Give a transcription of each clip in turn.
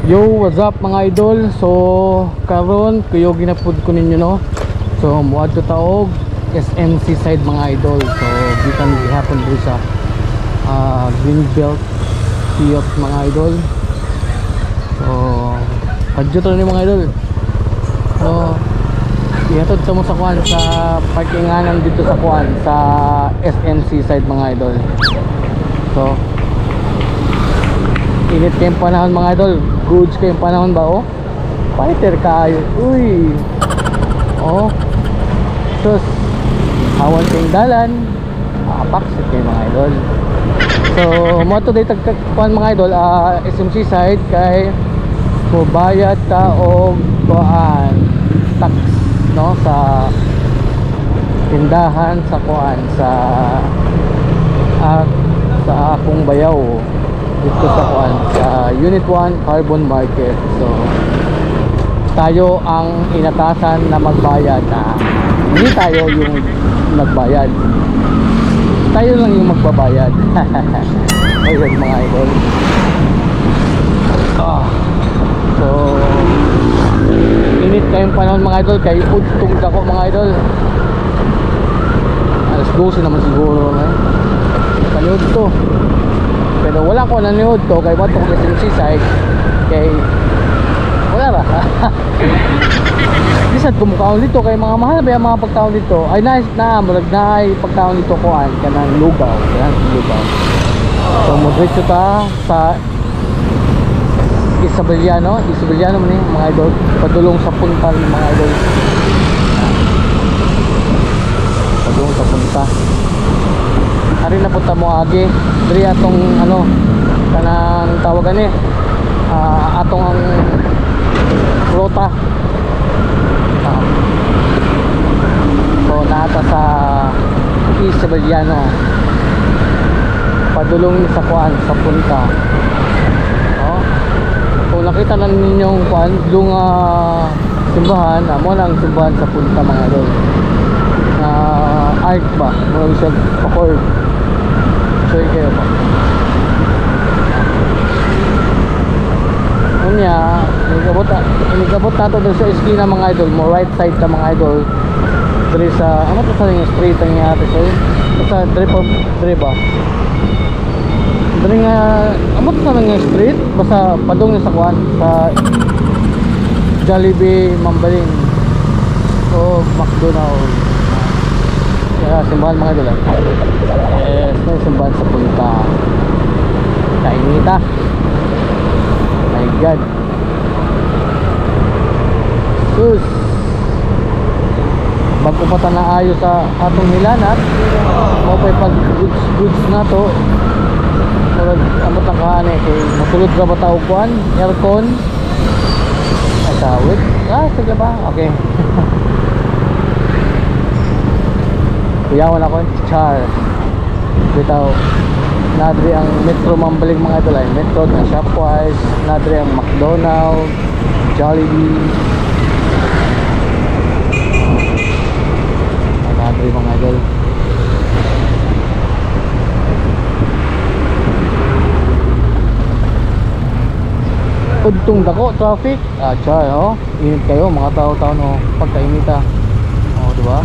Yo, what's up mga idol? So, karon kuyo ginapud ko ninyo no. So, muad to taog SMC side mga idol. So, gikan gihapon diri sa Greenbelt Kiosk mga idol. So, kadyo to ni mga idol. So, ihatod sa mo sa kuan sa parkinganan dito sa kuan sa SMC side mga idol. So, init kayong panahon mga idol. Goods kayong panahon ba oh? Fighter kayo. Uy. Oh. Sus. Awan kayong dalan. Paksit kayo mga idol. So, mo today tagkuan mga idol, SMC side kay mubayad ta og kuan tax no sa tindahan sa kuan sa akong bayaw dito sa kuan sa Unit 1 Carbon Market. So tayo ang inatasan na magbayad na hindi tayo yung nagbayad, tayo lang yung magbabayad. Ayun mga idol. So init kayong panahon mga idol, kay udtong dako mga idol. Alas 12 naman siguro panood to, pero wala ko nanood to kay bato ko sa side kay wala ba. Bisad kumukaon dito kay mga mahal ba yung mga pagtaon dito ay murag na ay pagtaon dito kuan kanang lugaw, lugaw. So mo diretso ta sa Isabeliano man ni mga idol, padulong sa punta ng mga idol, padulong sa punta. Hari na punta mo agi diri atong ano kanang tawagan ni atong ang rota. So nata sa Isabeliano, padulong sa kuan sa punta. Kung nakita na ninyong kuan yung simbahan, mo lang simbahan sa punta mga idol na art ba, muna siya pa-curve. So kayo ba unya inigabot nato doon sa iskina mga idol mo, right side ta mga idol diri sa ano to sa yung street ang yate sa diri ba diri nga amot sa nga street basta padung sa kuan sa Jollibee Mambalin o McDonald's. Kaya simbahan mga idol. Yes, may simbahan sa punta. Kainita. My God. Sus. Magpupata na ayo sa atong hilanat. Mapay pag goods na to. Amot ang kahan kay masulod ka ba tao kuan? Aircon. Ay tawid. Sige ba? Okay. Kuyawan ako char bitaw nadri ang Metro Mambalig mga idol ay Metro na Shopwise, nadri ang McDonald's, Jollibee, nadri mga idol. Udtong dako traffic char init kayo mga tao-tao no pagkainita diba?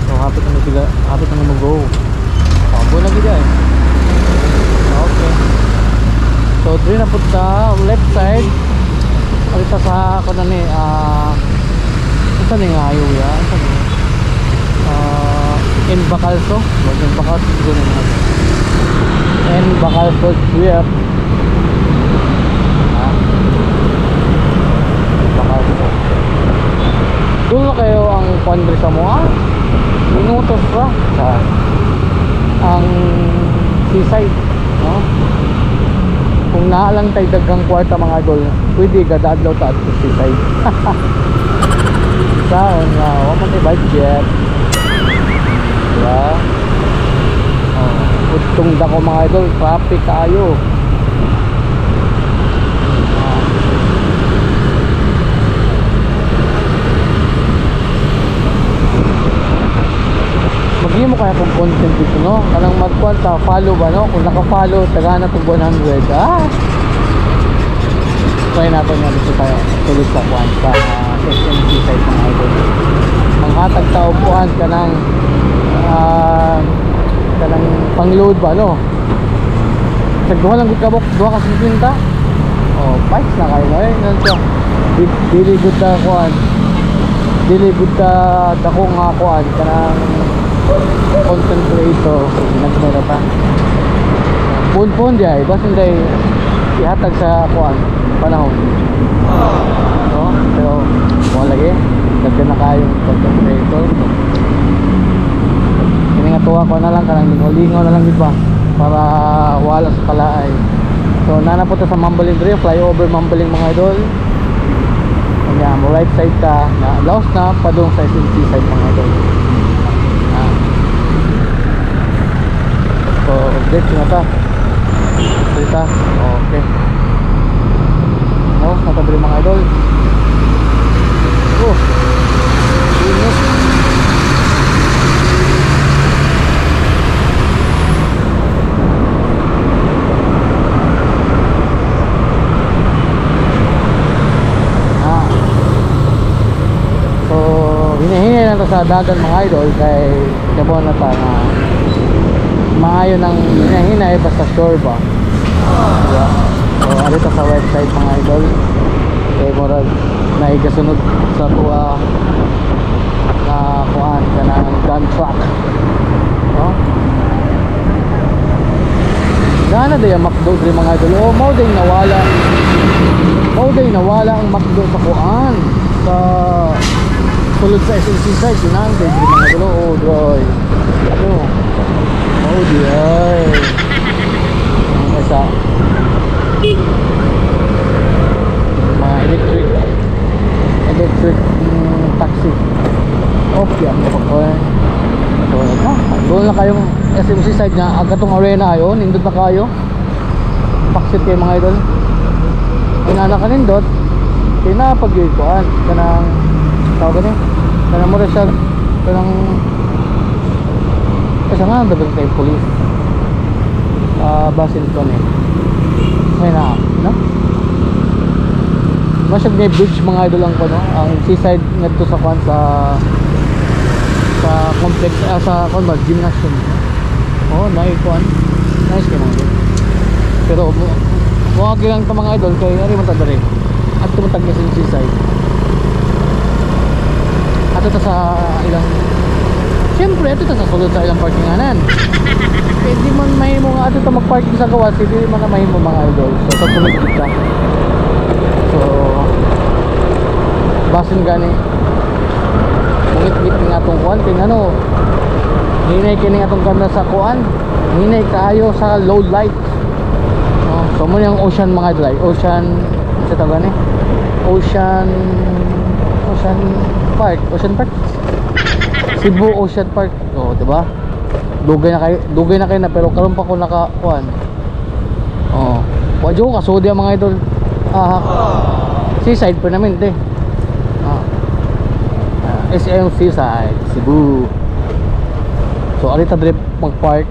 So hapit na mag-go. Pabo lagi dyan. Okay. So dito na punta left side. Alita sa ako na ni ito na nga ayaw ya. In Bacalso. In Bacalso doon na. In Bacalso Sweep. Bacalso. Doon na kayo ang pondre sa mga minutos ra ang seaside no? Kung naalang tayo dagang kwarta mga idol, pwede gadadlaw ta at seaside. Saon nga wala man tayo budget diba? Utong dako mga idol, traffic kayo. Magiging mo kaya kung content dito no, kanang magkuhan ta follow ba no, kung naka-follow taga na itong 100 try natin nga dito tayo tulog sa kuhan sa SMC side mga idol. Manghatag tao kuhan ka ng pang-load ba no? Sagduha lang gud kabok, duha ka 50. Oh, bikes na kayo na nandiyo. Dili good ka kuhan. Dili good ka dako nga kuhan kanang content creator nagmera pa. Pun jay, basta hindi ihatag sa kuhan panahon. No, pero wala lagi. Dagdag na kayo content creator. Ini nga tuwa ko na lang kanang lingaw na lang gid ba para wala sa kalaay. So nana po ta sa Mambaling Drive, flyover Mambaling mga idol. Kanya mo right side ka na lost na padung sa SMC side mga idol. So update na ta. Dito. Okay. Lost na ta mga idol. Oh. Init. Hinahinay na sa dagan mga idol kay Gabon na ta na maayo ng hinahinay basta sure ba diba? So alita sa website mga idol kay murag naigasunod sa tuwa na kuhan ka ng gun truck no? Gana day ang McDo rin mga idol. Oh, mau day nawala ang McDo sa kuhan sa sulod sa SMC side, sinang day mga idol. Oh, droy ano oh di ay ang isa mga electric taxi okay ang kapag so doon na kayong SMC side na agatong arena ayon nindot na kayo paksit kayo mga idol inana ka nindot pinapag-yukuan kanang tawag ganyan kanang mo rin siya kanang kasi nga dapat kayo police basin ko eh may na no? Masyag may bridge mga idol lang ko no? Ang seaside nga dito sa kwan sa complex sa kwan ba gymnasium oh naikuan nice kayo mga idol pero huwag lang ito mga idol kay ari man tadari at tumatag na sa seaside at ito sa ilang siyempre ito sa sulod sa ilang parkinganan hindi man mahimo nga ito magparking sa gawas hindi man na mahimo mga idol so sa sulod kita so basin gani ngit-ngit nga itong kuhan kaya ano hinay kini nga itong ganda sa kuhan hinay kaayo sa low light so mo yung ocean mga idol ocean sa tawag gani Ocean Park Cebu Ocean Park oh diba dugay na kayo na pero karon pa ko nakakuan oh wadyo kasudi ang mga idol seaside permanente SM Seaside Cebu so alita drip mag-park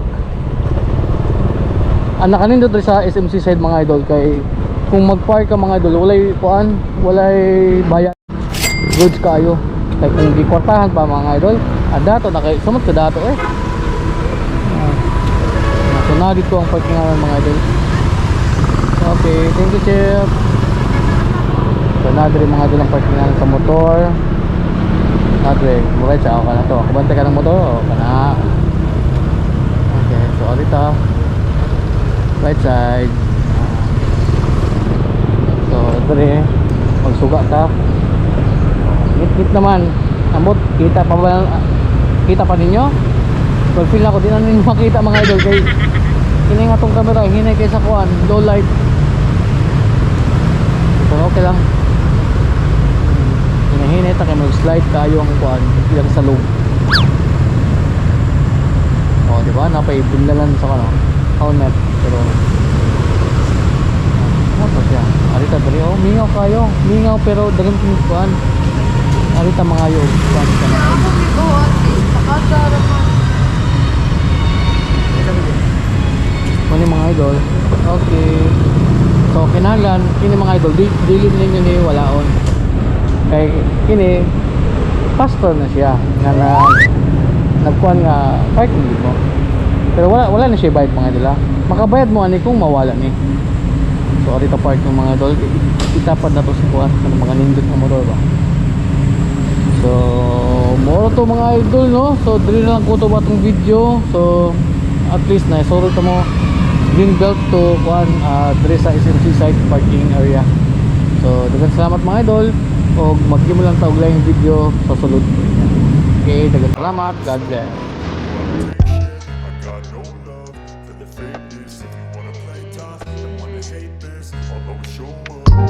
anak kanin doon sa SM Seaside mga idol kay kung mag-park ka mga idol walay bayan goods kayo kay kung gikwartahan pa mga idol dato na kay sumot ka dato so na dito ang parking ng mga idol okay thank you chef so na dito mga idol ang parking sa motor na dito mura siya ka na to kabantay ka ng motor o ka na okay so dito right side so dito magsuga ka ngit naman amot kita pa ninyo well feel ako di na ninyo makita mga idol kay hinay nga tong camera hinay kay sa kuan low light so okay lang hinay ta kay mag slide kayo ang kuan ilang sa loob oh di ba napay binlalan sa kano helmet pero ano siya arita dali oh mingaw kayo mingaw pero dagan kini kuan arita mga yo kuan kana mani mga idol okay So kinahanglan kini mga idol dili ninyo ni walaon. Kay kini pastor na siya nga nagkuhan nga parking mo. Pero wala na siya bayad mga idol ha. Makabayad mo ani kung mawala ni. So arita park ng mga idol. Itapad na to sa kuha sa mga nindot na motor ba. So moro to mga idol no. So dili na lang ko to batong video. So at least na sorry to mo green belt to kuan diri sa SMC side parking area. So daghang salamat mga idol og magimo lang ta og laing video sa sulod. Okay, daghang salamat. God bless.